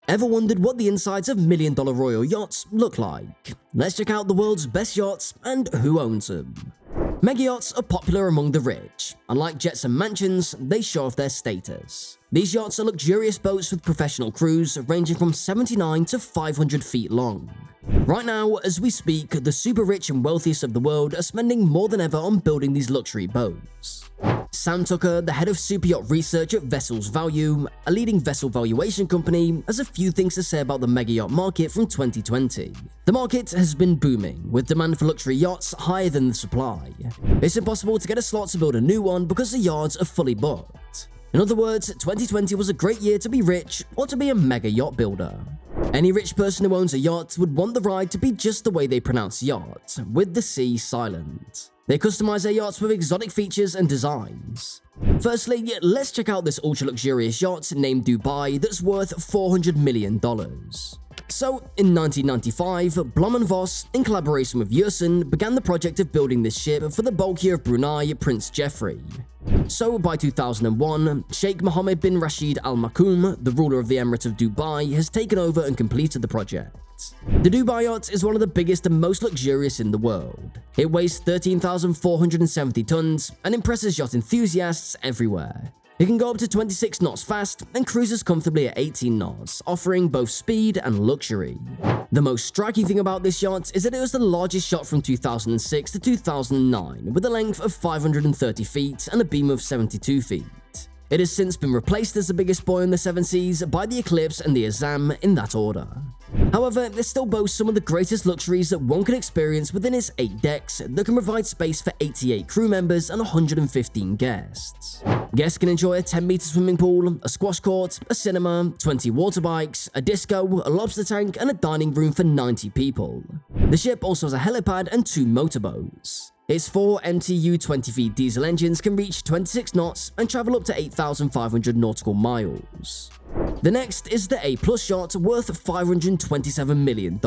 Ever wondered what the insides of million-dollar royal yachts look like? Let's check out the world's best yachts and who owns them. Mega yachts are popular among the rich. Unlike jets and mansions, they show off their status. These yachts are luxurious boats with professional crews ranging from 79 to 500 feet long. Right now, as we speak, the super rich and wealthiest of the world are spending more than ever on building these luxury boats. Sam Tucker, the head of super yacht research at Vessels Value, a leading vessel valuation company, has a few things to say about the mega yacht market from 2020. The market has been booming, with demand for luxury yachts higher than the supply. It's impossible to get a slot to build a new one because the yards are fully booked. In other words, 2020 was a great year to be rich or to be a mega yacht builder. Any rich person who owns a yacht would want the ride to be just the way they pronounce yacht, with the C silent. They customize their yachts with exotic features and designs. Firstly, let's check out this ultra-luxurious yacht named Dubai that's worth $400 million. So, in 1995, Blom & Voss, in collaboration with Yersin, began the project of building this ship for the bulkier of Brunei, Prince Jeffrey. So, by 2001, Sheikh Mohammed bin Rashid Al Maktoum, the ruler of the Emirate of Dubai, has taken over and completed the project. The Dubai yacht is one of the biggest and most luxurious in the world. It weighs 13,470 tons and impresses yacht enthusiasts everywhere. It can go up to 26 knots fast and cruises comfortably at 18 knots, offering both speed and luxury. The most striking thing about this yacht is that it was the largest yacht from 2006 to 2009, with a length of 530 feet and a beam of 72 feet. It has since been replaced as the biggest buoy on the seven seas by the Eclipse and the Azam in that order. However, it still boasts some of the greatest luxuries that one can experience within its 8 decks that can provide space for 88 crew members and 115 guests. Guests can enjoy a 10-meter swimming pool, a squash court, a cinema, 20 water bikes, a disco, a lobster tank, and a dining room for 90 people. The ship also has a helipad and 2 motorboats. Its 4 MTU 20-feet diesel engines can reach 26 knots and travel up to 8,500 nautical miles. The next is the A+ yacht worth $527 million.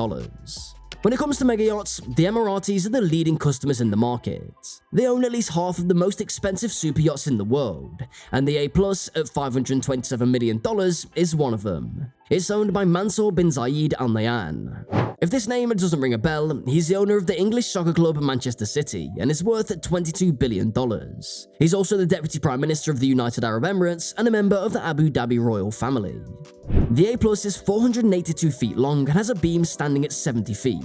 When it comes to mega yachts, the Emiratis are the leading customers in the market. They own at least half of the most expensive super yachts in the world, and the A+ at $527 million is one of them. It's owned by Mansour bin Zayed Al Nahyan. If this name doesn't ring a bell, he's the owner of the English soccer club Manchester City and is worth $22 billion. He's also the Deputy Prime Minister of the United Arab Emirates and a member of the Abu Dhabi royal family. The A+ is 482 feet long and has a beam standing at 70 feet.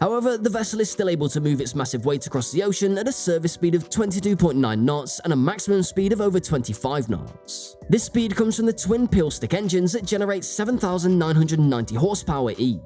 However, the vessel is still able to move its massive weight across the ocean at a service speed of 22.9 knots and a maximum speed of over 25 knots. This speed comes from the twin peel stick engines that generate 7,990 horsepower each.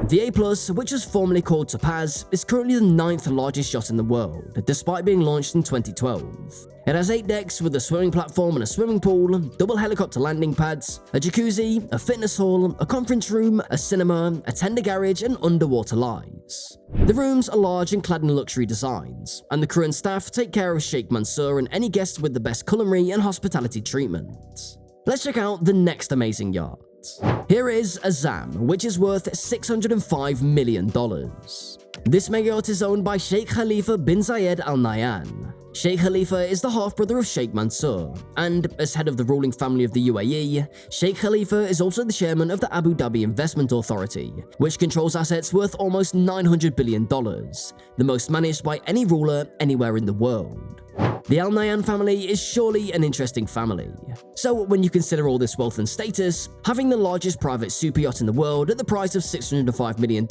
The A+, which was formerly called Topaz, is currently the 9th largest yacht in the world, despite being launched in 2012. It has 8 decks with a swimming platform and a swimming pool, double helicopter landing pads, a jacuzzi, a fitness hall, a conference room, a cinema, a tender garage, and underwater lights. The rooms are large and clad in luxury designs, and the crew and staff take care of Sheikh Mansour and any guests with the best culinary and hospitality treatment. Let's check out the next amazing yacht. Here is Azam, which is worth $605 million. This mega yacht is owned by Sheikh Khalifa bin Zayed Al Nahyan. Sheikh Khalifa is the half-brother of Sheikh Mansour, and as head of the ruling family of the UAE, Sheikh Khalifa is also the chairman of the Abu Dhabi Investment Authority, which controls assets worth almost $900 billion, the most managed by any ruler anywhere in the world. The Al Nahyan family is surely an interesting family. So when you consider all this wealth and status, having the largest private super yacht in the world at the price of $605 million,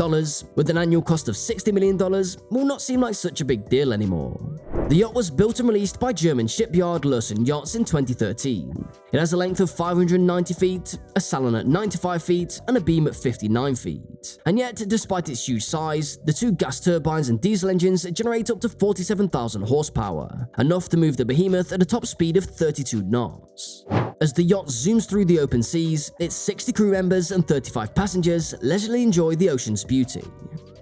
with an annual cost of $60 million, will not seem like such a big deal anymore. The yacht was built and released by German shipyard Lürssen Yachts in 2013. It has a length of 590 feet, a salon at 95 feet, and a beam at 59 feet. And yet, despite its huge size, the 2 gas turbines and diesel engines generate up to 47,000 horsepower, enough to move the behemoth at a top speed of 32 knots. As the yacht zooms through the open seas, its 60 crew members and 35 passengers leisurely enjoy the ocean's beauty.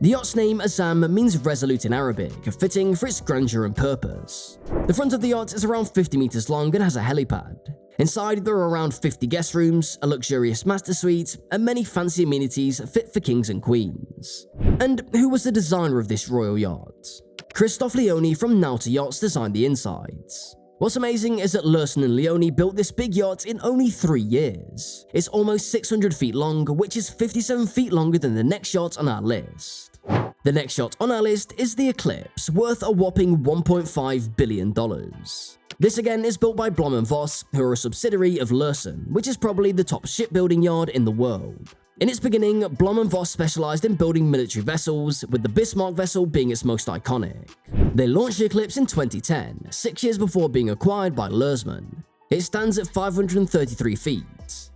The yacht's name, Azam, means resolute in Arabic, fitting for its grandeur and purpose. The front of the yacht is around 50 meters long and has a helipad. Inside, there are around 50 guest rooms, a luxurious master suite, and many fancy amenities fit for kings and queens. And who was the designer of this royal yacht? Christoph Leoni from Nauta Yachts designed the insides. What's amazing is that Larsen and Leone built this big yacht in only 3 years. It's almost 600 feet long, which is 57 feet longer than the next yacht on our list. The next yacht on our list is the Eclipse, worth a whopping $1.5 billion. This again is built by Blom & Voss, who are a subsidiary of Larsen, which is probably the top shipbuilding yard in the world. In its beginning, Blom & Voss specialized in building military vessels, with the Bismarck vessel being its most iconic. They launched the Eclipse in 2010, 6 years before being acquired by Lersman. It stands at 533 feet.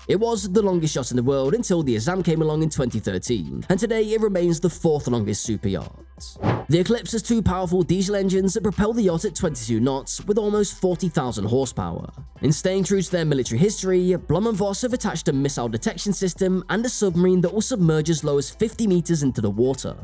It was the longest yacht in the world until the Azam came along in 2013, and today it remains the 4th longest super yacht. The Eclipse has 2 powerful diesel engines that propel the yacht at 22 knots with almost 40,000 horsepower. In staying true to their military history, Blom & Voss have attached a missile detection system and a submarine that will submerge as low as 50 meters into the water.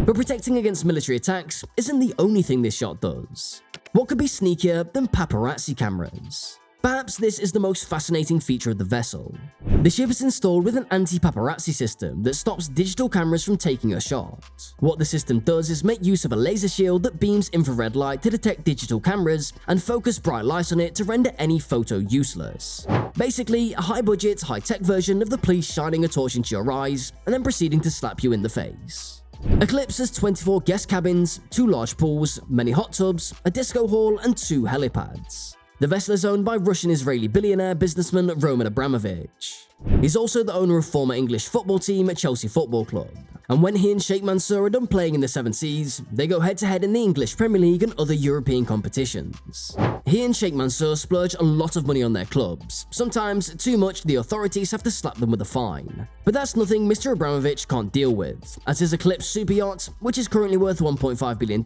But protecting against military attacks isn't the only thing this yacht does. What could be sneakier than paparazzi cameras? Perhaps this is the most fascinating feature of the vessel. The ship is installed with an anti-paparazzi system that stops digital cameras from taking a shot. What the system does is make use of a laser shield that beams infrared light to detect digital cameras and focus bright light on it to render any photo useless. Basically, a high-budget, high-tech version of the police shining a torch into your eyes and then proceeding to slap you in the face. Eclipse has 24 guest cabins, 2 large pools, many hot tubs, a disco hall, and 2 helipads. The vessel is owned by Russian-Israeli billionaire businessman Roman Abramovich. He's also the owner of former English football team at Chelsea Football Club. And when he and Sheikh Mansour are done playing in the 7 Seas, they go head-to-head in the English Premier League and other European competitions. He and Sheikh Mansour splurge a lot of money on their clubs. Sometimes too much, the authorities have to slap them with a fine. But that's nothing Mr. Abramovich can't deal with, as his Eclipse super yacht, which is currently worth $1.5 billion,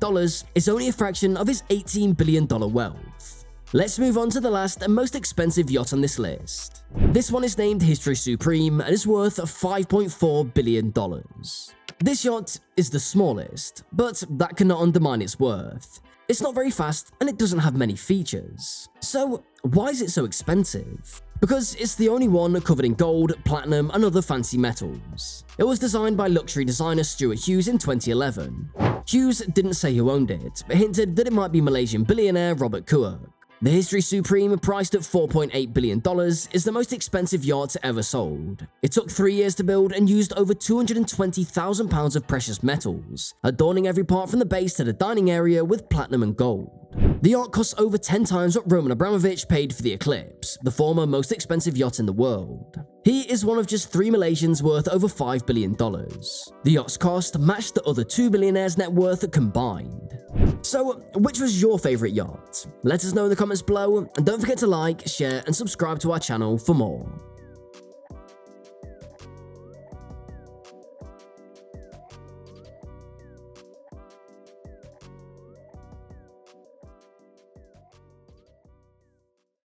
is only a fraction of his $18 billion wealth. Let's move on to the last and most expensive yacht on this list. This one is named History Supreme and is worth $5.4 billion. This yacht is the smallest, but that cannot undermine its worth. It's not very fast and it doesn't have many features. So why is it so expensive? Because it's the only one covered in gold, platinum, and other fancy metals. It was designed by luxury designer Stuart Hughes in 2011. Hughes didn't say who owned it, but hinted that it might be Malaysian billionaire Robert Kuok. The History Supreme, priced at $4.8 billion, is the most expensive yacht ever sold. It took 3 years to build and used over 220,000 pounds of precious metals, adorning every part from the base to the dining area with platinum and gold. The yacht costs over 10 times what Roman Abramovich paid for the Eclipse, the former most expensive yacht in the world. He is one of just 3 Malaysians worth over $5 billion. The yacht's cost matched the other 2 billionaires' net worth combined. So, which was your favorite yacht? Let us know in the comments below, and don't forget to like, share, and subscribe to our channel for more.